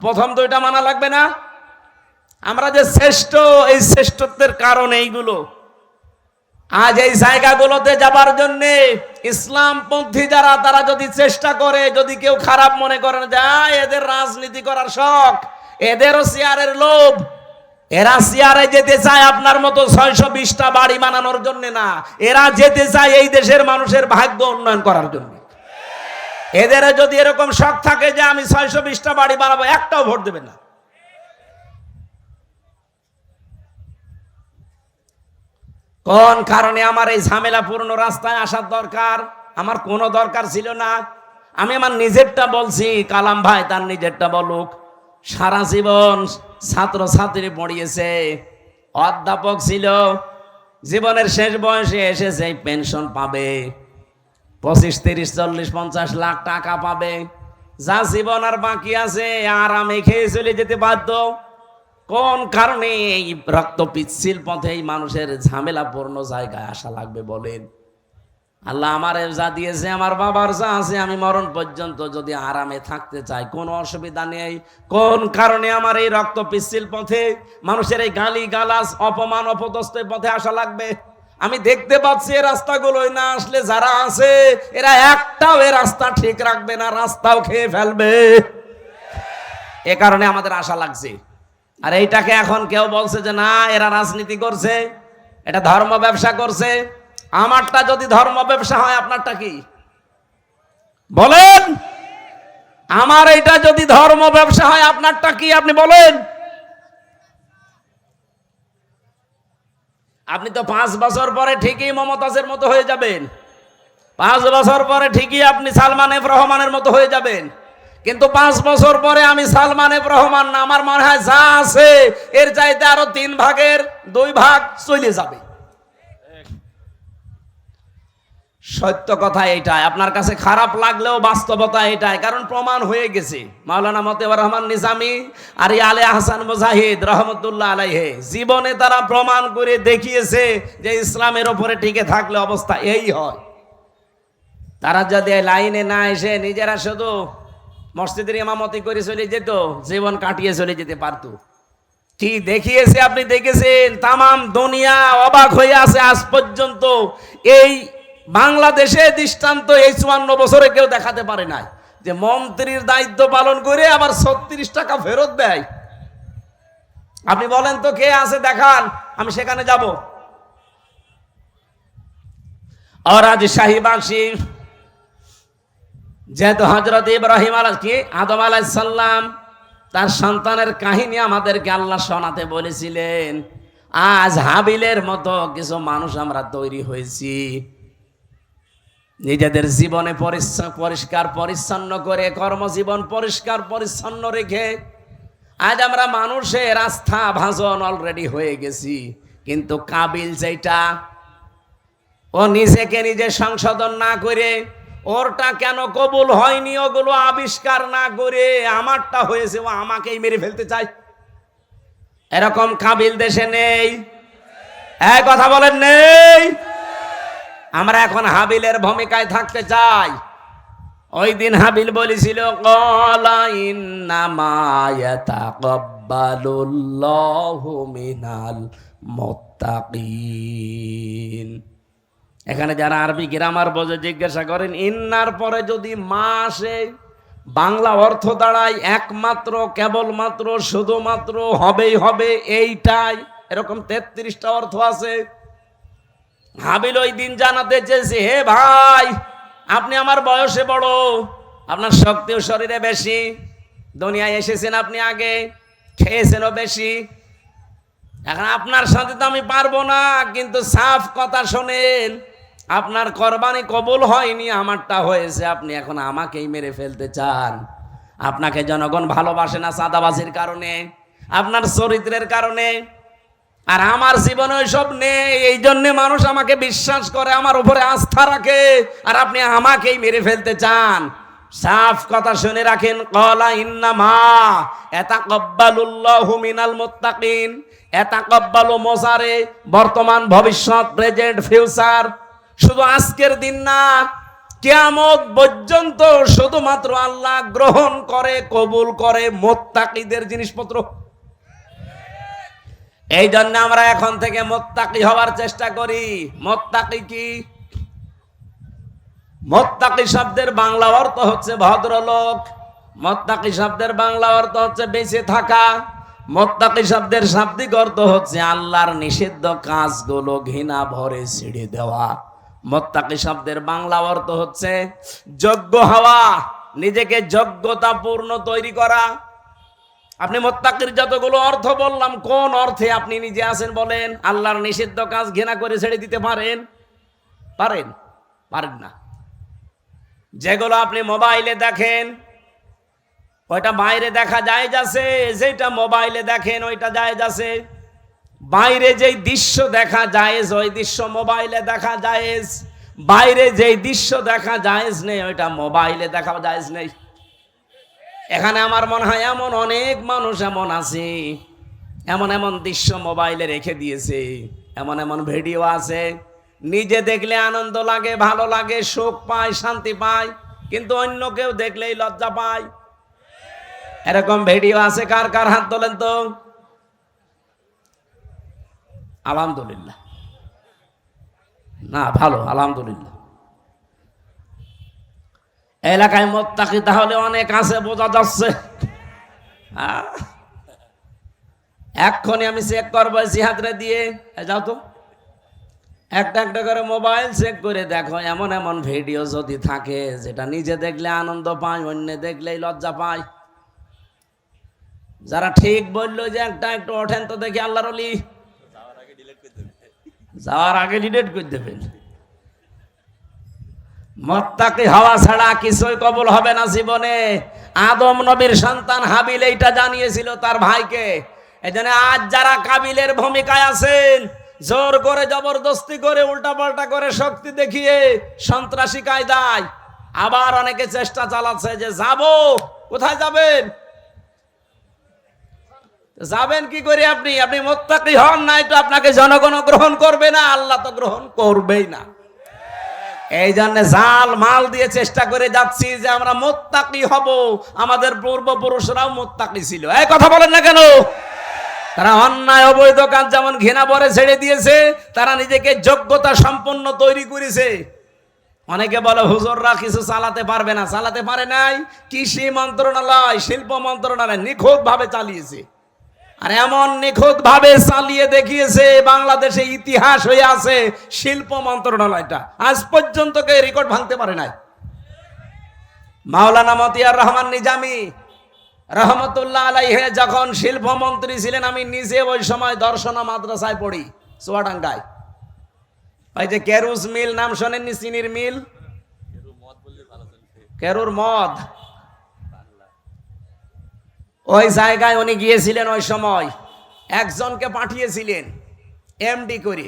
প্রথম দুইটা মানা লাগবে না? আমরা যে শ্রেষ্ঠ, এই শ্রেষ্ঠত্বের কারণ এইগুলো। আজ এই জায়গাগুলোতে যাবার জন্য ইসলামপন্থী যারা, তারা যদি চেষ্টা করে, যদি কেউ খারাপ মনে করেন যায় এদের রাজনীতি করার শখ, এদেরও চেয়ারের লোভ, এরা চেয়ারে যেতে চায় আপনার মতো 620টা বাড়ি বানানোর জন্য না, এরা যেতে চায় এই দেশের মানুষের ভাগ্য উন্নয়ন করার জন্য। এদের যদি এরকম শখ থাকে যে আমি 620টা বাড়ি বানাবো, একটাও ভোট দেবে না। কোন কারণে আমার এই ঝামেলাপূর্ণ রাস্তায় আসার দরকার? আমার কোনো দরকার ছিল না। আমি আমার নিজেরটা বলছি, কালাম ভাই তার নিজেরটা বলুক। সারা জীবন ছাত্র ছাত্রী পড়িয়েছে, অধ্যাপক ছিল, জীবনের শেষ বয়সে এসেছে পেনশন পাবে, 25, 30, 40, 50 লাখ টাকা পাবে। যা জীবন আর বাকি আছে আরামে খেয়ে চলে যেতে বাধ্য। কোন কারণে এই রক্ত পিচ্ছিল পথে এই মানুষের ঝামেলাপূর্ণ জায়গায় আসা লাগবে বলেন? আল্লাহ আমারে যা দিয়েছে, আমার বাবার যা আছে, আমি মরণ পর্যন্ত যদি আরামে থাকতে চাই কোনো অসুবিধা নেই। কোন কারণে আমার এই রক্ত পিচ্ছিল পথে মানুষের এই গালি গালাজ, অপমান, অপদস্থ পথে আসা লাগবে? আমি দেখতে পাচ্ছি এই রাস্তাগুলোই না আসলে যারা আছে এরা একটাও এই রাস্তা ঠিক রাখবে না, রাস্তাও খেয়ে ফেলবে। এ কারণে আমাদের আশা লাগছে। আর এইটাকে এখন কেউ বলছে যে না এরা রাজনীতি করছে, এটা ধর্ম ব্যবসা করছে। আমারটা যদি ধর্ম ব্যবসা হয়, আপনারটা কি বলেন? আমার এইটা যদি ধর্ম ব্যবসা হয়, আপনারটা কি আপনি বলেন? আপনি তো 5 বছর পরে ঠিকই মমতাজের মতো হয়ে যাবেন, 5 বছর পরে ঠিকই আপনি সালমান এফ রহমানের মতো হয়ে যাবেন। কিন্তু 5 বছর পরে আমি সালমান এফ রহমান না, আমার মনে হয় যা আছে এর চাইতে আরো 3 ভাগের 2 ভাগ চলে যাবে। সত্য কথা এটাই, আপনার কাছে খারাপ লাগলেও বাস্তবতা এটাই, কারণ প্রমাণ হয়ে গেছে। মাওলানা মতিউর রহমান নিজামী আর আলে আহসান মুজাহিদ রহমতুল্লাহ আলাইহি জীবনে তারা প্রমাণ করে দেখিয়েছে যে ইসলামের ওপরে টিকে থাকলে অবস্থা এই হয়। তারা যদি লাইনে না এসে নিজেরা শুধু মসজিদের ইমামতি করে চলে যেত, জীবন কাটিয়ে চলে যেতে পারত। কি দেখিয়েছে আপনি দেখেছেন, তামাম দুনিয়া অবাক হয়ে আছে আজ পর্যন্ত। এই বাংলাদেশে দৃষ্টান্ত এই 54 বছরে কেউ দেখাতে পারে নাই যে মন্ত্রীর দায়িত্ব পালন করে আবার 36 টাকা ফেরত দেয়। আপনি বলেন তো কে আছে দেখান, আমি সেখানে যাব। আর আজ শাহীবাসী, যেহেতু হযরত ইব্রাহিম আদম আলাইহিস সালাম তার সন্তানের কাহিনী আমাদেরকে আল্লাহ শোনাতে বলেছিলেন, আজ হাবিলের মতো কিছু মানুষ আমরা তৈরি হয়েছি। নিজেদের জীবনে পরিষ্কার পরিচ্ছন্ন করে, কর্মজীবন পরিষ্কার পরিচ্ছন্ন রেখে আজ আমরা মানুষের আস্থা ভাজন অলরেডি হয়ে গেছি। কিন্তু কাবিল যেটা, ও নিজেকে নিজে সংশোধন না করে, ওরটা কেন কবুল হয়নি ওগুলো আবিষ্কার না করে আমারটা হয়েছে, ও আমাকেই মেরে ফেলতে চায়। এরকম কাবিল দেশে নেই? এক কথা বলেন নেই? আমরা এখন হাবিলের ভূমিকায় থাকতে চাই। ওই দিন হাবিল বলেছিল ক্বালা ইন্নামা ইয়াতাকাব্বালুল্লাহু মিনাল মুত্তাকিন। এখানে যারা আরবি গ্রামার বোঝে জিজ্ঞাসা করেন, ইন্নার পরে যদি মা আসে বাংলা অর্থ দাঁড়ায় একমাত্র, কেবলমাত্র, শুধুমাত্র, হবেই হবে, এইটাই। এরকম 33টা অর্থ আছে। হাবিল ওই দিন জানাতে চেয়েছে, হে ভাই আপনি আমার বয়সে বড়, আপনার শক্তিও শরীরে বেশি, দুনিয়ায় এসেছেন আপনি আগে, খেয়েছেনও বেশি, এখন আপনার সাথে তো আমি পারবো না। কিন্তু সাফ কথা শোনেন, আপনার কোরবানি কবুল হয়নি, আমারটা হয়েছে, আপনি এখন আমাকেই মেরে ফেলতে চান। আপনাকে জনগণ ভালোবাসে না চাঁদাবাজির কারণে, আপনার চরিত্রের কারণে, আর আমার জীবনে ওইসব নেই, এই জন্য মানুষ আমাকে বিশ্বাস করে, আমার উপরে আস্থা রাখে, আর আপনি আমাকেই মেরে ফেলতে চান। সাফ কথা শুনে রাখেন, ক্বালা ইন্নামা ইয়াতাকাব্বালুল্লাহু মিনাল মুত্তাকিন। ইয়াতাকাব্বালু মোজারে, বর্তমান, ভবিষ্যৎ, প্রেজেন্ট, ফিউচার। শুধু আজকের দিন না, কিয়ামত পর্যন্ত শুধুমাত্র আল্লাহ গ্রহণ করে, কবুল করে মুত্তাকিদের জিনিসপত্র। এই জন্য আমরা এখন থেকে মুত্তাকি হওয়ার চেষ্টা করি। মুত্তাকি কি? মুত্তাকি শব্দের বাংলা অর্থ হচ্ছে ভদ্রলোক। মুত্তাকি শব্দের বাংলা অর্থ হচ্ছে বেঁচে থাকা। মুত্তাকি শব্দের শাব্দিক অর্থ হচ্ছে আল্লাহর নিষিদ্ধ কাজগুলো ঘৃণা ভরে ছেড়ে দেওয়া। মুত্তাকি শব্দের বাংলা অর্থ হচ্ছে যোগ্য হওয়া, নিজেকে যোগ্যতা পূর্ণ তৈরি করা। আপনি মুত্তাকির যতগুলো অর্থ বললাম, কোন অর্থে আপনি নিজে আছেন বলেন? আল্লাহর নিষিদ্ধ কাজ ঘৃণা করে ছেড়ে দিতে পারেন? পারেন? পারেন না। যেগুলো আপনি মোবাইলে দেখেন ওইটা বাইরে দেখা যায় যাচ্ছে, যেটা মোবাইলে দেখেন ওইটা যায় যাচ্ছে। বাইরে যেই দৃশ্য দেখা জায়েজ, ওই দৃশ্য মোবাইলে দেখা জায়েজ। বাইরে যেই দৃশ্য দেখা জায়েজ নেই, ওইটা মোবাইলে দেখা জায়েজ নেই। এখানে আমার মনে হয় এমন অনেক মানুষ এমন আছে, এমন এমন দৃশ্য মোবাইলে রেখে দিয়েছে, এমন এমন ভিডিও আছে, নিজে দেখলে আনন্দ লাগে, ভালো লাগে, সুখ পায়, শান্তি পায়, কিন্তু অন্য কেউ দেখলেই লজ্জা পায়। এরকম ভিডিও আছে কার কার? হাত তোলেন তো। আলহামদুলিল্লাহ। না, ভালো, আলহামদুলিল্লাহ। এলাকায় মুত্তাকি তাহলে অনেক আছে, বোঝা যাচ্ছে। এক্ষুনি আমি চেক করবো জিহাদরে দিয়ে। যাও তো, একটা একটা করে মোবাইল চেক করে দেখো, এমন এমন ভিডিও যদি থাকে যেটা নিজে দেখলে আনন্দ পায়, অন্য দেখলেই লজ্জা পায়। যারা ঠিক বললো যে একটা একটু ওঠেন তো দেখি আল্লাহর ওলি, যাওয়ার আগে ডিলিট করে দেবেন। মুত্তাকি হওয়া ছাড়া কিছুই কবুল হবে না জীবনে। আদম নবীর সন্তান হাবিল এইটা জানিয়েছিল তার ভাইকে। এজন্য আজ যারা কাবিলের ভূমিকায় আছেন, জোর করে জবরদস্তি করে উল্টাপাল্টা করে শক্তি দেখিয়ে সন্ত্রাসী কায়দায় আবার অনেকে চেষ্টা চালাচ্ছে যে যাব। কোথায় যাবেন? যাবেন কি করে? আপনি মুত্তাকি হন নাই তো আপনাকে জনগণ গ্রহণ করবে না, আল্লাহ তো গ্রহণ করবেই না। এই জন্য জাল মাল দিয়ে চেষ্টা করে যাচ্ছি যে আমরা মুত্তাকি হব। আমাদের পূর্বপুরুষরাও মুত্তাকি ছিল। এই কথা বলেন না কেন? তারা অন্যায় অবৈধ কাজ যেমন ঘৃণা ভরে ছেড়ে দিয়েছে, তারা নিজেকে যোগ্যতা সম্পন্ন তৈরি করেছে। অনেকে বলে হুজুররা কিছু চালাতে পারবে না। চালাতে পারে নাই। কৃষি মন্ত্রণালয়, শিল্প মন্ত্রণালয় নিখুঁত ভাবে চালিয়েছে। আর এমন নিখুঁত ভাবে চালিয়ে দেখিয়েছে, বাংলাদেশে ইতিহাস হয়ে আছে শিল্প মন্ত্রণালয়টা। আজ পর্যন্ত কেউ রেকর্ড ভাঙতে পারে নাই। মাওলানা মতিয়ার রহমান নিজামী রহমতুল্লাহ আলাইহি যখন শিল্পমন্ত্রী ছিলেন, আমি নিজে ওই সময় দর্শনা মাদ্রাসায় পড়ি চুয়াডাঙ্গায়। ওই যে কেরুস মিল নাম শোনেননি? চিনির মিল, কেরুর মদ, ওই জায়গায় উনি গিয়েছিলেন। ওই সময় একজনকে পাঠিয়েছিলেন এমডি করে।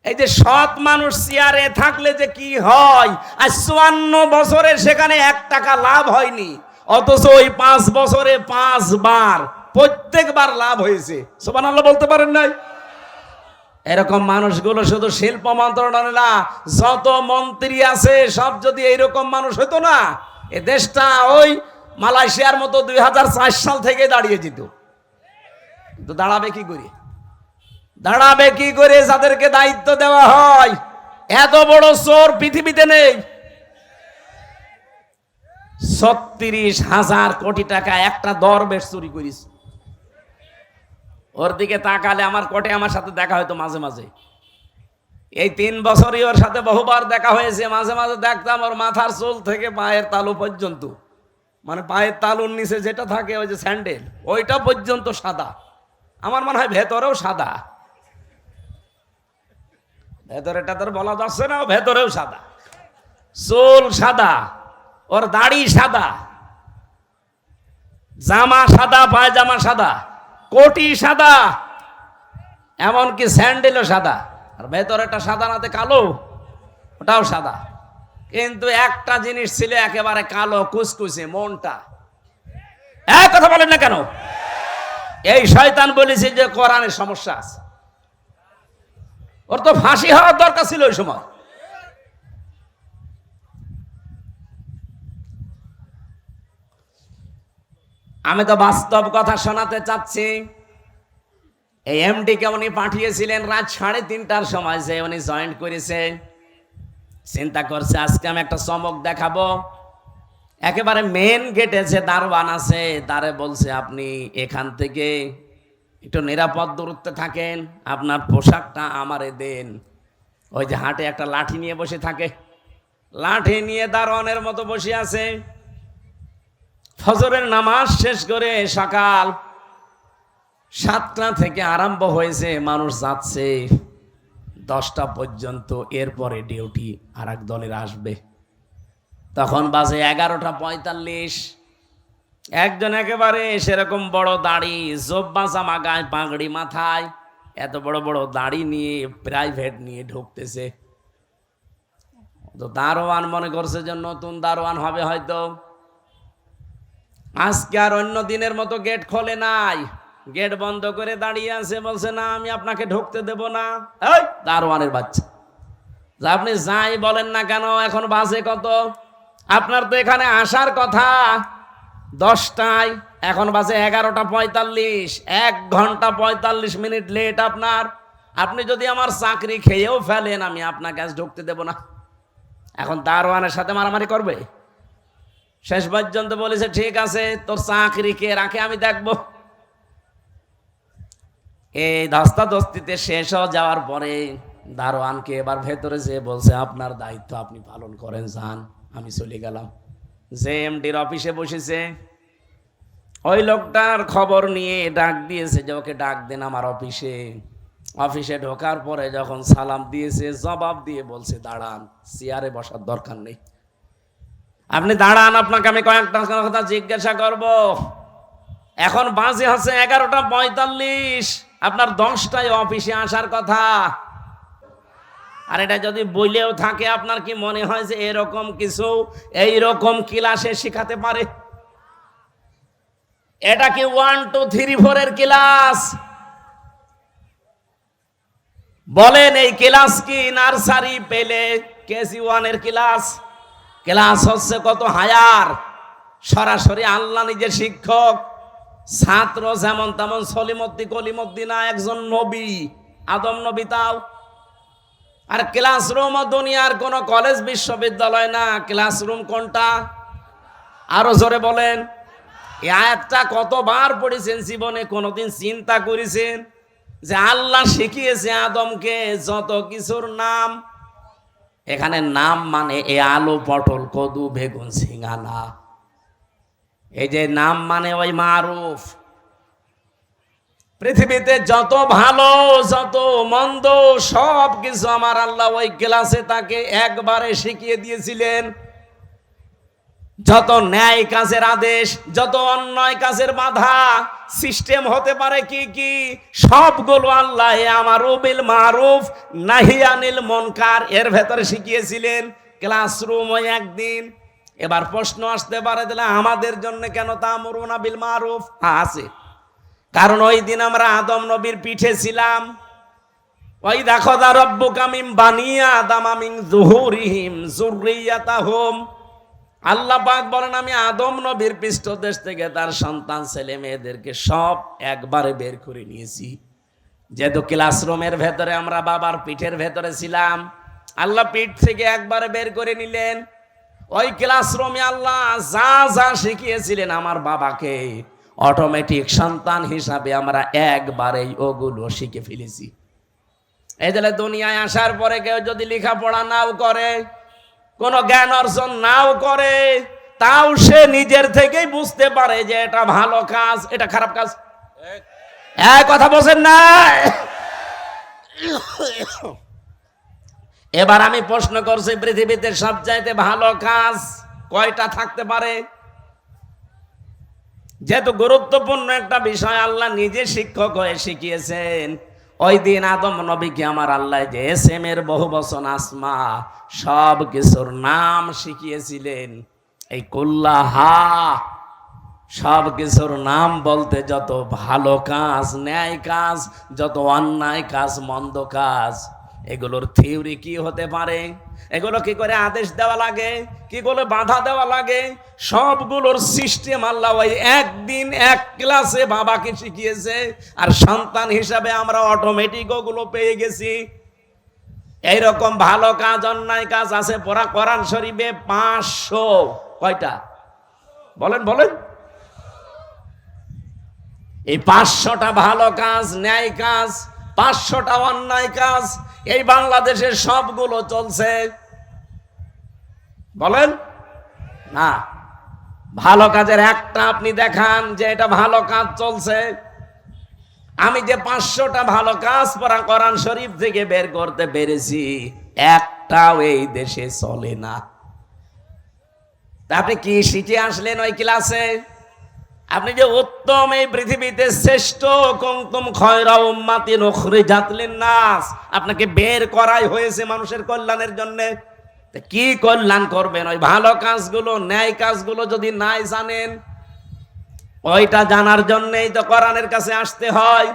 এই যে সৎ মানুষ চেয়ারে থাকলে যে কি হয়, আর 54 বছরে সেখানে 1 টাকা লাভ হয়নি, অথচ ওই 5 বছরে 5 বার প্রত্যেকবার লাভ হয়েছে। সুবহানাল্লাহ বলতে পারেন নাই? এরকম মানুষগুলো শুধু শিল্প মন্ত্রণালয় না, যত মন্ত্রী আছে সব যদি এইরকম মানুষ হতো না, এ দেশটা ওই মালয়েশিয়ার মতো 2004 সাল থেকে দাঁড়িয়ে যেত। কিন্তু দাঁড়াবে কি করে? দাঁড়াবে কি করে যাদেরকে দায়িত্ব দেওয়া হয়? এত বড় চোর পৃথিবীতে নেই। 36,000 কোটি টাকা একটা দরবেশ চুরি করিস। ওর দিকে তাকালে আমার কোটে আমার সাথে দেখা হয়তো মাঝে মাঝে। এই 3 বছরই ওর সাথে বহুবার দেখা হয়েছে। মাঝে মাঝে দেখতাম ওর মাথার চুল থেকে পায়ের তালু পর্যন্ত, মানে পায়ের তালুর নিচে যেটা থাকে ওই যে স্যান্ডেল, ওইটা পর্যন্ত সাদা। আমার মনে হয় ভেতরেও সাদা। ভেতরেটা তোর বলা যাচ্ছে না, ভেতরেও সাদা। চুল সাদা, ওর দাড়ি সাদা, জামা সাদা, পায়জামা সাদা, কোটি সাদা, এমনকি স্যান্ডেলও সাদা। আর ভেতরেটা সাদা নাতে কালো, ওটাও সাদা। কিন্তু একটা জিনিস ছিল একেবারে কালো কুচকুচে, মনটা। এক কথা বলেন না কেন? এই শয়তান বলেছে যে কোরআনের সমস্যা আছে। ওর তো ফাঁসি হওয়ার দরকার ছিল ওই সময়। আমি তো বাস্তব কথা শোনাতে চাচ্ছি। এই এমডি কে উনি পাঠিয়েছিলেন রাত 3:30টার সময়, যে উনি জয়েন্ট করেছে। চিন্তা করছে আজকে আমি একটা চমক দেখাবো। একেবারে মেন গেটে যে দারোয়ান আছে তারে বলছে, আপনি এখান থেকে একটু নিরাপদ দূরত্বে থাকেন, আপনার পোশাকটা আমারে দেন। ওই যে হাটে একটা লাঠি নিয়ে বসে থাকে, লাঠি নিয়ে দারোয়ানের মতো বসে আছে। ফজরের নামাজ শেষ করে সকাল 7টা থেকে আরম্ভ হয়েছে, মানুষ যাচ্ছে 10টা পর্যন্ত। এরপরে ডিউটি আর এক দলের আসবে। তখন বাজে 11:45। একজন একেবারে সেরকম বড় দাড়ি, জব্বা জামা গায়ে, পাগড়ি মাথায়, এত বড় বড় দাড়ি নিয়ে প্রাইভেট নিয়ে ঢুকতেছে। তো দারোয়ান মনে করছে যে নতুন দারোয়ান হবে হয়তো। আজকে আর অন্য দিনের মতো গেট খোলে নাই, গেট বন্ধ করে দাঁড়িয়ে আছে। বলছে না, আমি আপনাকে ঢুকতে দেব না। এই দারোয়ানের বাচ্চা, আপনি যাই বলেন না কেন, এখন বাজে কত? আপনার তো এখানে আসার কথা 10টায়, এখন বাজে 11:45। 1 ঘন্টা 45 মিনিট লেট আপনার। আপনি যদি আমার চাকরি খেয়েও ফেলেন, আমি আপনাকে আজ ঢুকতে দেব না। এখন দারোয়ানের সাথে মারামারি করবে। শেষ পর্যন্ত বলেছে, ঠিক আছে, তোর চাকরি কে রাখে আমি দেখব। এই ধস্তাধস্তিতে শেষ হয়ে যাওয়ার পরে দারোয়ানকে এবার ভেতরে যেয়ে বলছে, আপনার দায়িত্ব আপনি পালন করেন, যান। আমি চলে গেলাম। যে এমডির অফিসে বসেছে, ওই লোকটার খবর নিয়ে ডাক দিয়েছে যে ওকে ডাক দেন আমার অফিসে। অফিসে ঢোকার পরে যখন সালাম দিয়েছে, জবাব দিয়ে বলছে, দাঁড়ান, চেয়ারে বসার দরকার নেই, আপনি দাঁড়ান, আপনাকে আমি কয়েকটা কথা জিজ্ঞাসা করব। এখন বাজে হচ্ছে 11:45, আপনার 10টায় অফিসে আসার কথা। আর এটা যদি বইলেও থাকে, আপনার কি মনে হয় যে এরকম কিছু এইরকম ক্লাসে শিখাতে পারে? এটা কি 1 2 3 4 এর ক্লাস? বলেন, এই ক্লাস কি নার্সারি পেলে কেজি 1 এর ক্লাস? ক্লাস হচ্ছে কত হায়ার, সরাসরি আল্লাহ নিজের শিক্ষক। ছাত্র যেমন তেমন সলিমদ্দি কলিমদ্দি না, একজন নবী, আদম নবী। তাও আর ক্লাসরুম দুনিয়ার কোন কলেজ বিশ্ববিদ্যালয় না। ক্লাসরুম কোনটা? আরো জোরে বলেন। এই আয়াতটা কতবার পড়েছেন জীবনে? কোনদিন চিন্তা করেছেন যে আল্লাহ শিখিয়েছে আদমকে যত কিছুর নাম? এখানে নাম মানে এই আলু, পটল, কদু, বেগুন, সিঙ্গানা, এই যে নাম মানে ওই মারুফ। পৃথিবীতে যত ভালো যত মন্দ সব কিছু আমার আল্লাহ ওই ক্লাসে তাকে একবারে শিখিয়ে দিয়েছিলেন। যত ন্যায় কাজের আদেশ, যত অন্যায় কাজের বাধা, সিস্টেম হতে পারে কি কি, সবগুলো আল্লাহ আমারু বিল মারুফ নাহি আনিল মুনকার এর ভেতরে শিখিয়েছিলেন। ক্লাসরুম ওই একদিন। এবার প্রশ্ন আসতে পারে, তাহলে আমাদের জন্য কেন তা'মুরুনা বিল মারুফ? আছে, কারণ ওই দিন আমরা আদম নবীর পিঠে ছিলাম। ওই দেখো, দা রব্বুকা মিন বানি আদম মিন যুহুরিহিম যুররিয়াতাহুম। আল্লাহ পাক বলেন, আমি আদম নবীর পৃষ্ঠদেশ থেকে তার সন্তান ছেলে মেয়েদেরকে সব একবারে বের করে নিয়েছি। যেহেতু ক্লাসরুমের ভেতরে আমরা বাবার পিঠের ভেতরে ছিলাম, আল্লাহ পিঠ থেকে একবারে বের করে নিলেন। ওই ক্লাসরুমে আল্লাহ যা যা শিখিয়েছিলেন আমার বাবাকে, অটোমেটিক সন্তান হিসাবে আমরা একবারেই ওগুলো শিখে ফেলেছি। এই যে দুনিয়ায় আসার পরে কেউ যদি লেখাপড়া নাও করে, কোনো জ্ঞান অর্জন নাও করে, তাও সে নিজের থেকেই বুঝতে পারে যে এটা ভালো কাজ, এটা খারাপ কাজ। কথা বলছেন না? এবার আমি প্রশ্ন করছি, পৃথিবীতে সবচাইতে ভালো কাজ কয়টা থাকতে পারে? যেহেতু গুরুত্বপূর্ণ একটা বিষয় আল্লাহ নিজে শিক্ষক হয়ে শিখিয়েছেন। ওই দিন আদম নবীকে আমার আল্লাহ যে এসএম এর বহুবচন আসমা সব কিছুর নাম শিখিয়েছিলেন। এই কুল্লাহা সব কিছুর নাম বলতে যত ভালো কাজ, ন্যায় কাজ, যত অন্যায় কাজ, মন্দ কাজ, এগুলোর থিওরি কি হতে পারে, এগুলো কি করে আদেশ দেওয়া লাগে, কি করে বাধা দেওয়া লাগে, সবগুলোর সিস্টেম আল্লাহ ওই একদিন এক ক্লাসে বাবাকে শিখিয়েছে। আর সন্তান হিসাবে আমরা অটোমেটিক ওগুলো পেয়ে গেছি। এইরকম ভালো কাজ অন্যায় কাজ আছে পড়া কোরআন শরীফে 500। কয়টা বলেন বলেন? এই 500টা ভালো কাজ, ন্যায় কাজ, 500টা অন্যায় কাজ, এই বাংলাদেশের সবগুলো চলছে। বলেন না, ভালো কাজের একটা আপনি দেখান যে এটা ভালো কাজ চলছে। আমি যে 500টা ভালো কাজ পড়া কোরআন শরীফ থেকে বের করতে পেরেছি, একটাও এই দেশে চলে না। তা আপনি কি শিখে আসলেন ওই ক্লাসে? আপনি যে উত্তম এই পৃথিবীতে শ্রেষ্ঠ কুনতুম খায়রা উম্মাতিন উখরিজাত লিন-নাস, আপনাকে বের করাই হয়েছে মানুষের কল্যাণের জন্য। কি কল্যাণ করবেন? ওই ভালো কাজগুলো, ন্যায় কাজগুলো যদি নাই জানেন, ওইটা জানার জন্যই তো কোরআনের কাছে আসতে হয়।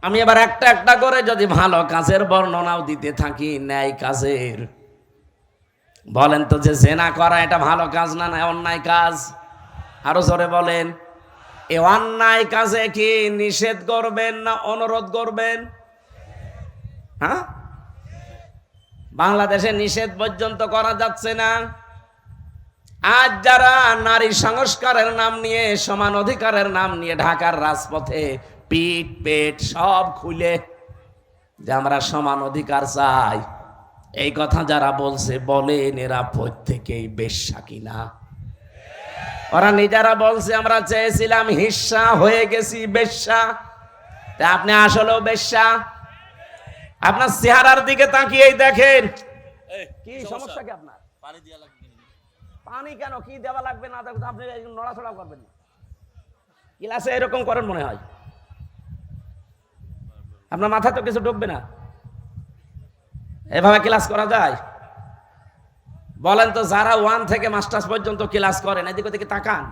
আমি এবার একটা একটা করে যদি ভালো কাজের বর্ণনাও দিতে থাকি, ন্যায় কাজের, বলেন তো যে জেনা করা এটা ভালো কাজ না, না অন্যায় কাজ? আরো জোরে বলেন। এই অন্যায় কাজে কি নিষেধ করবেন না অনুরোধ করবেন? হ্যাঁ, বাংলাদেশে নিষেধ পর্যন্ত করা যাচ্ছে না। আজ যারা নারী সংস্কারের নাম নিয়ে, সমান অধিকারের নাম নিয়ে ঢাকার রাজপথে পিঠ পেট সব খুলে যে আমরা সমান অধিকার চাই, এই কথা যারা বলছে, বলেন এরা প্রত্যেকেই বেশ্যা কিনা? ওরা নিজেরা বলছে আমরা চেয়েছিলাম হিস্সা, হয়ে গেছি বেশ্যা। তা আপনি আসলেও বেশ্যা? আপনার চেহারার দিকে তাকিয়েই দেখেন। কি সমস্যা কি আপনার? পানি দেওয়া লাগবে। পানি কেন? কি দেওয়া লাগবে না দেখো, আপনি নড়াচড়া করবেন না। ক্লাসে এরকম করেন মনে হয়, আপনার মাথা তো কিছু ঢুকবে না। এভাবে ক্লাস করা যায়? বলেন তো, যারা 1 থেকে মাস্টার্স পর্যন্ত ক্লাস করেন, এদিক ওদিকে তাকান।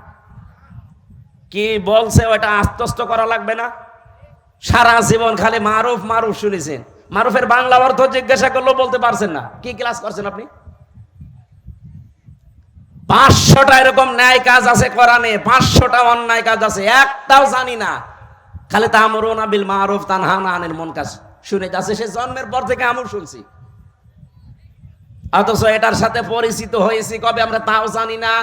কি বলছে ওটা আত্মস্থ করা লাগবে না? সারা জীবন খালি মারুফ মারুফ শুনেছেন, মারুফের বাংলা অর্থ জিজ্ঞাসা করলেও বলতে পারছেন না। কি ক্লাস করছেন আপনি? 500টা এরকম ন্যায় কাজ আছে কোরআনে, 500টা অন্যায় কাজ আছে, একটাও জানি না। খালি তা'মুরুনা বিল মারুফ তানহাউনা আনিল মুনকার শুনে যাচ্ছে, সে জন্মের পর থেকে আমল শুনছি। অথচ এটার সাথে পরিচিত হয়েছি কবে আমরা তাও জানি না,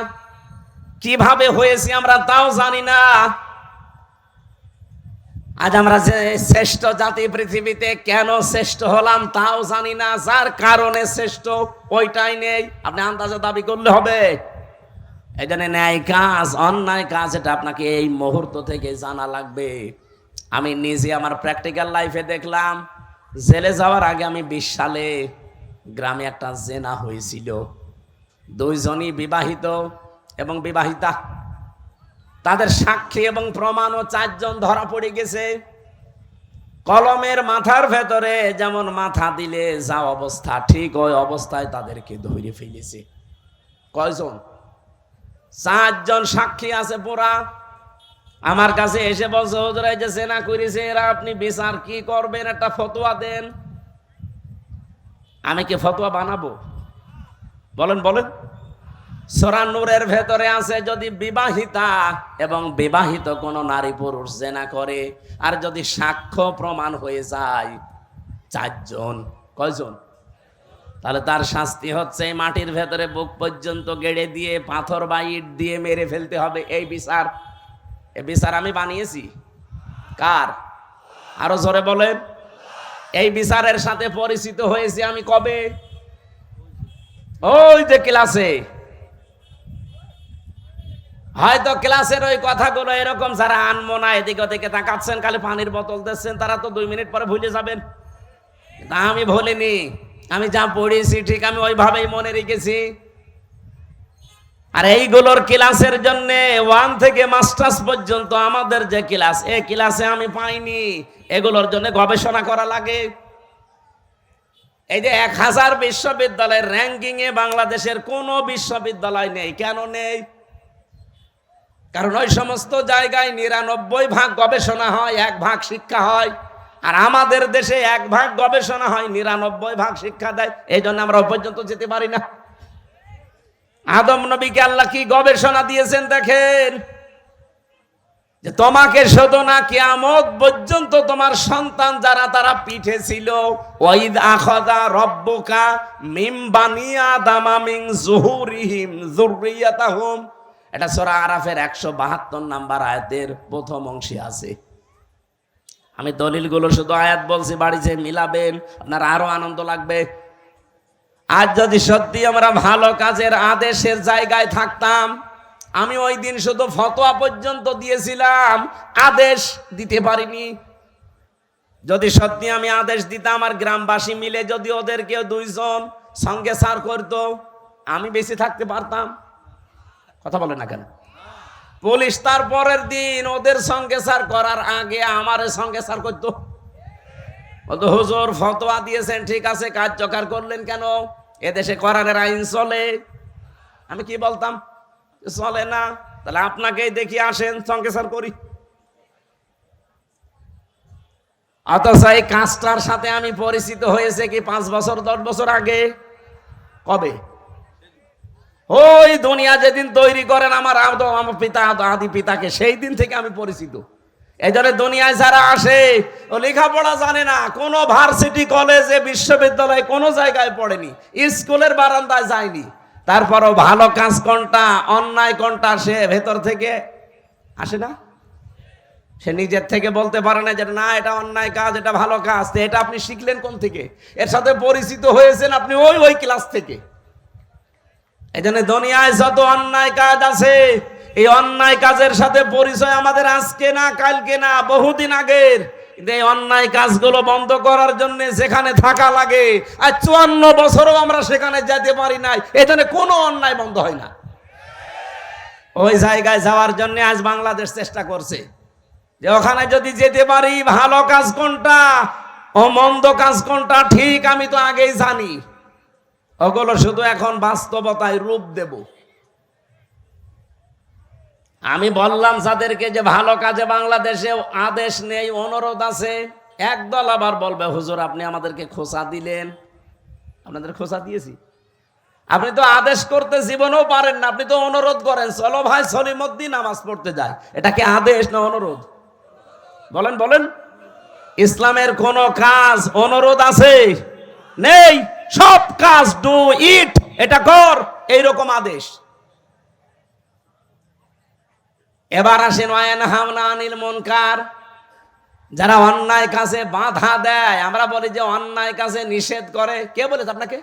কিভাবে হয়েছি আমরা তাও জানি না। আজ আমরা যে শ্রেষ্ঠ জাতি পৃথিবীতে, কেন শ্রেষ্ঠ হলাম তাও জানি না। যার কারণে শ্রেষ্ঠ ওইটাই নেই, আপনি আন্দাজে দাবি করলে হবে? এই জন্য ন্যায় কাজ, অন্যায় কাজ, এটা আপনাকে এই মুহূর্ত থেকে জানা লাগবে। আমি নিজে আমার প্র্যাকটিক্যাল লাইফে দেখলাম। জেলে যাওয়ার আগে আমি 20 সালে গ্রামে একটা জেনা হয়েছিল। 2 জনই বিবাহিত এবং বিবাহিতা, তাদের সাক্ষী এবং প্রমাণও 4 জন ধরা পড়ে গেছে। কলমের মাথার ভেতরে যেমন মাথা দিলে যা অবস্থা, ঠিক ওই অবস্থায় তাদেরকে ধরে ফেলেছে। কয়জন? 4 জন সাক্ষী আছে পুরা। আমার কাছে এসে বলছে, হুজুর এই যে জেনা করেছে এরা, আপনি বিচার কি করবেন, একটা ফতোয়া দেন। আমি কি ফতোয়া বানাবো? বলেন বলেন। সূরা নূরের ভেতরে আছে, যদি বিবাহিতা এবং বিবাহিত কোন নারী পুরুষ জেনা করে, আর যদি সাক্ষ্য প্রমাণ হয়ে যায় 4 জন, কয়জন? তাহলে তার শাস্তি হচ্ছে মাটির ভেতরে বুক পর্যন্ত গেড়ে দিয়ে পাথর বা ইট দিয়ে মেরে ফেলতে হবে। এই বিচার, এই বিচার আমি বানিয়েছি। কার? আরো জোরে বলেন। এই বিচারের সাথে পরিচিত হয়েছি আমি কবে? ওই যে ক্লাসে। হয়তো ক্লাসের ওই কথাগুলো এরকম যারা আনমো না, এদিকে ওদিকে তাকাচ্ছেন, খালি পানির বোতল দিচ্ছেন, তারা তো 2 মিনিট পরে ভুলে যাবেন। তা আমি ভুলিনি, আমি যা পড়েছি ঠিক আমি ওইভাবেই মনে রেখেছি। আর এইগুলোর ক্লাসের জন্য 1 থেকে মাস্টার্স পর্যন্ত আমাদের যে ক্লাস, এই ক্লাসে আমি পাইনি। এগুলোর জন্য গবেষণা করা লাগে। এই যে 1000 বিশ্ববিদ্যালয়ের র্যাঙ্কিং এ বাংলাদেশের কোনো বিশ্ববিদ্যালয় নেই। কেন নেই? কারণ ওই সমস্ত জায়গায় 99 ভাগ গবেষণা হয়, 1 ভাগ শিক্ষা হয়। আর আমাদের দেশে 1 ভাগ গবেষণা হয়, 99 ভাগ শিক্ষা দেয়। এই জন্য আমরা ওই পর্যন্ত যেতে পারি না। আদম নবীকে আল্লাহ কি গবেষণা দিয়েছেন দেখেন, যে তোমাকে শুধু না কিয়ামত পর্যন্ত তোমার সন্তান যারা তারা পিঠে ছিল, ওয়াইদ আখাযা রাব্বুকা মিন বানি আদামা মিন যুহুরিহিম যুররিয়াতাহুম, এটা সূরা আরাফের 172 নম্বর আয়াতের প্রথম অংশে আছে। আমি দলিলগুলো শুধু আয়াত বলছি, বাড়িতে মিলাবেন, আপনার আরো আনন্দ লাগবে। আজ যদি সত্যি আমরা ভালো কাজের আদেশের জায়গায় থাকতাম, আমি ওই দিন শুধু ফতোয়া পর্যন্ত দিয়েছিলাম, আদেশ দিতে পারিনি। যদি সত্যি আমি আদেশ দিতাম আর গ্রামবাসী মিলে যদি ওদেরকে 2 জন সঙ্গে সার করতো, আমি বেঁচে থাকতে পারতাম? কথা বলে না কেন? পুলিশ তার পরের দিন ওদের সঙ্গে সার করার আগে আমার সঙ্গে সার করতো। বলতো হুজুর ফতোয়া দিয়েছেন ঠিক আছে, কার্যকর করলেন কেন? এদেশে কোরআনের আইন চলে। আমি কি বলতাম? চলে না, তাহলে আপনাকেই দেখি আসেন সঙ্গে সার করি। অথচ এই কাজটার সাথে আমি পরিচিত হয়েছে কি 5 বছর 10 বছর আগে? কবে? ওই দুনিয়া যেদিন তৈরি করেন আমার পিতা আদি পিতাকে, সেই দিন থেকে আমি পরিচিত। এই জন্য দুনিয়ায় যারা আসে ও লেখাপড়া জানে না, কোনো ভার্সিটি কলেজে বিশ্ববিদ্যালয়ে কোনো জায়গায় পড়েনি, স্কুলের বারান্দায় যায়নি, তারপরও ভালো কাজ কোনটা অন্যায় কোনটা সে ভেতর থেকে আসে না। সে নিজের থেকে বলতে পারে না যে না এটা অন্যায় কাজ, এটা ভালো কাজ। এটা আপনি শিখলেন কোন থেকে? এর সাথে পরিচিত হয়েছেন আপনি ওই ক্লাস থেকে। এই জন্য দুনিয়ায় যত অন্যায় কাজ আছে, এই অন্যায় কাজের সাথে পরিচয় আমাদের আজকে না, কালকে না, বহুদিন আগের। কিন্তু এই অন্যায় কাজগুলো বন্ধ করার জন্য যেখানে থাকা লাগে, আর 54 বছরও আমরা সেখানে যেতে পারি নাই, এই জন্য কোনো অন্যায় বন্ধ হয় না। ওই জায়গায় যাওয়ার জন্য আজ বাংলাদেশ চেষ্টা করছে যে ওখানে যদি যেতে পারি, ভালো কাজ কোনটা ও মন্দ কাজ কোনটা ঠিক আমি তো আগেই জানি, ওগুলো শুধু এখন বাস্তবতায় রূপ দেব। আমি বললাম যাদেরকে যে ভালো কাজে বাংলাদেশে আদেশ নেই, অনুরোধ আছে, একদল আবার বলবে হুজুর আপনি আমাদেরকে খোঁচা দিলেন। আপনাদের খোঁচা দিয়েছি? আপনি তো আদেশ করতে জীবনেও পারেন না, আপনি তো অনুরোধ করেন, চলো ভাই সলিমুদ্দিন নামাজ পড়তে যায়। এটা কি আদেশ না অনুরোধ? বলেন বলেন। ইসলামের কোন কাজ অনুরোধ আছে? নেই। সব কাজ ডু ইট, এটা কর, এইরকম আদেশ। এবার আসেন ওয়ায়ানহাউনা আনিল মুনকার, যারা অন্যায় কাজে বাধা দেয়। আমরা বলি যে অন্যায় কাজে নিষেধ করে, কে বলেছে আপনাকে?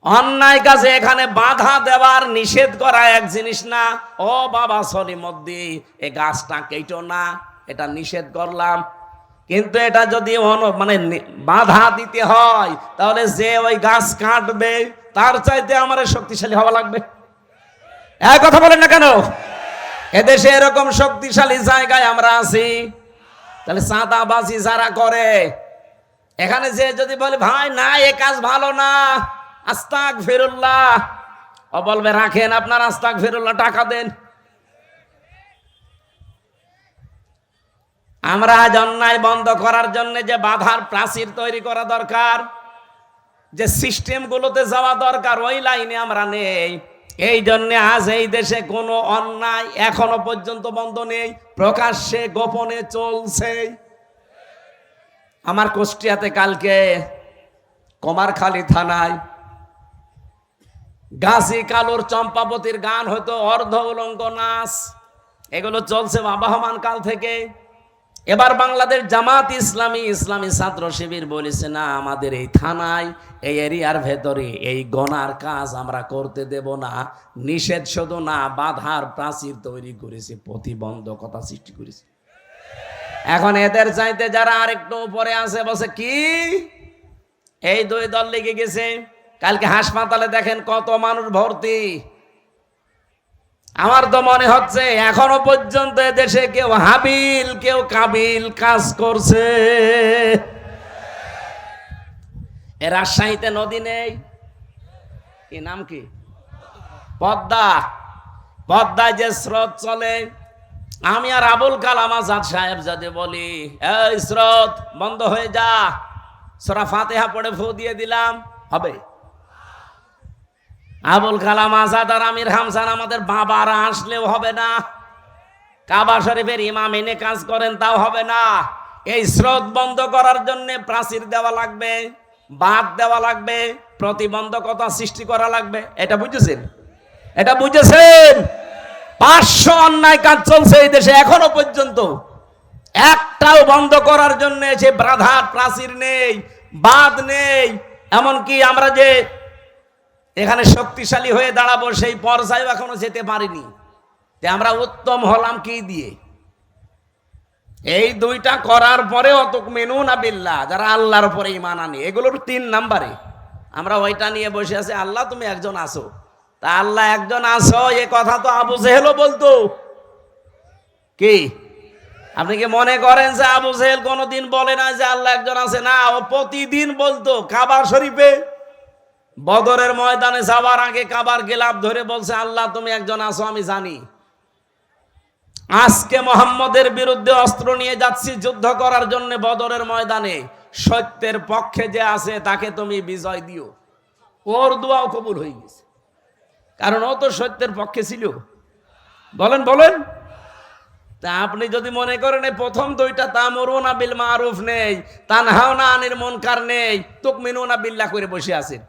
অন্যায় কাজে এখানে বাধা দেওয়ার নিষেধ করা এক জিনিস না। ও বাবা সলিমুদ্দিন এই গাছটা কেটো না, এটা নিষেধ করলাম। কিন্তু এটা যদি মানে বাধা দিতে হয়, তাহলে যে ওই গাছ কাটবে তার চাইতে আমার শক্তিশালী হওয়া লাগবে। এক কথা বলেন না কেন? এদেশে এরকম শক্তিশালী জায়গায় আমরা আছি। তাহলে চাঁদাবাজি যারা করে, এখানে যে যদি বলে ভাই না এ কাজ ভালো না, আস্তাগফিরুল্লাহ, ও বলবে রাখেন আপনার আস্তাগফিরুল্লাহ, টাকা দেন। আমরা আজ অন্যায় বন্ধ করার জন্য যে বাধার প্রাচীর তৈরি করা দরকার, যে সিস্টেমগুলোতে যাওয়া দরকার, ওই লাইনে আমরা নেই। এই জন্য আজ এই দেশে কোনো অন্যায় এখনো পর্যন্ত বন্ধ নেই, প্রকাশ্যে গোপনে চলছে। আমার কুষ্টিয়াতে কালকে কুমারখালী থানায় গাজী কালুর চম্পাবতীর গান হয়তো অর্ধ উলঙ্গ নাচ, এগুলো চলছে আবহমান কাল থেকে। এবার বাংলাদেশ জামাত ইসলামী ইসলামী ছাত্র শিবির বলেছে না, আমাদের এই থানায় এই এরিয়ার ভেতরে এই গণার কাজ আমরা করতে দেব না। নিষেধ শুধু না, বাধার প্রাচীর তৈরি করেছে, প্রতিবন্ধকতা সৃষ্টি করেছে। এখন এদের চাইতে যারা আরেকটু উপরে আছে বসে কি এই 2 দল লেগে গেছে। কালকে হাসপাতালে দেখেন কত মানুষ ভর্তি। আমার তো মনে হচ্ছে এখনো পর্যন্ত দেশে কেউ হাবিল কেউ কাবিল কাজ করছে। এ রাজশাহীতে নদী নেই, কি নাম কি? পদ্মা। পদ্মায় যে স্রোত চলে, আমি আর আবুল কালাম আজাদ সাহেব যাতে বলি, এই স্রোত বন্ধ হয়ে যা, সূরা ফাতিহা পড়ে ফু দিয়ে দিলাম, হবে? আবুল কালাম আজাদ আর আমির হামজান আমাদের বাবারা আসলেও হবে না। কাবা শরীফের ইমাম এনে কাজ করেন, তাও হবে না। এই স্রোত বন্ধ করার জন্য প্রাচীর দেওয়া লাগবে, বাঁধ দেওয়া লাগবে, প্রতিবন্ধকতা সৃষ্টি করা লাগবে। এটা বুঝেছেন? এটা বুঝেছেন? 500 অন্যায় কাজ চলছে এই দেশে এখনো পর্যন্ত, একটাও বন্ধ করার জন্য সে বাধার প্রাচীর নেই, বাঁধ নেই। এমনকি আমরা যে এখানে শক্তিশালী হয়ে দাঁড়াবো সেই পর্যায়ে এখনো যেতে পারিনি। আমরা উত্তম হলাম কি দিয়ে? এই দুইটা করার পরে অতুকমিনুনা বিল্লাহ, যারা আল্লাহর উপরে ঈমান আনে, এগুলোর 3 নাম্বারে আমরা ওইটা নিয়ে বসে আছি। আল্লাহ তুমি একজন আছো, তা আল্লাহ একজন আছো এ কথা তো আবু জেহেলও বলতো। কি আপনি কি মনে করেন যে আবু জেহেল কোনোদিন বলে না যে আল্লাহ একজন আছে? না, ও প্রতিদিন বলতো। কাবা শরীফে বদরের ময়দানে যাওয়ার আগে কাবার গিলাফ ধরে বলছে, আল্লাহ তুমি একজন আছো আমি জানি। আজকে মোহাম্মদের বিরুদ্ধে অস্ত্র নিয়ে যাচ্ছি যুদ্ধ করার জন্য বদরের ময়দানে, সত্যের পক্ষে যে আছে তাকে তুমি বিজয় দিও। ওর দোয়াও কবুল হয়ে গেছে, কারণ ও তো সত্যের পক্ষে ছিল। বলেন বলেন। তা আপনি যদি মনে করেন এই প্রথম দুইটা তা'মুরুনা বিল মারুফ নেই, তানহাউনা আনিল মুনকার নেই, তুকমিনুনা বিল্লাহ করে বসে আছেন,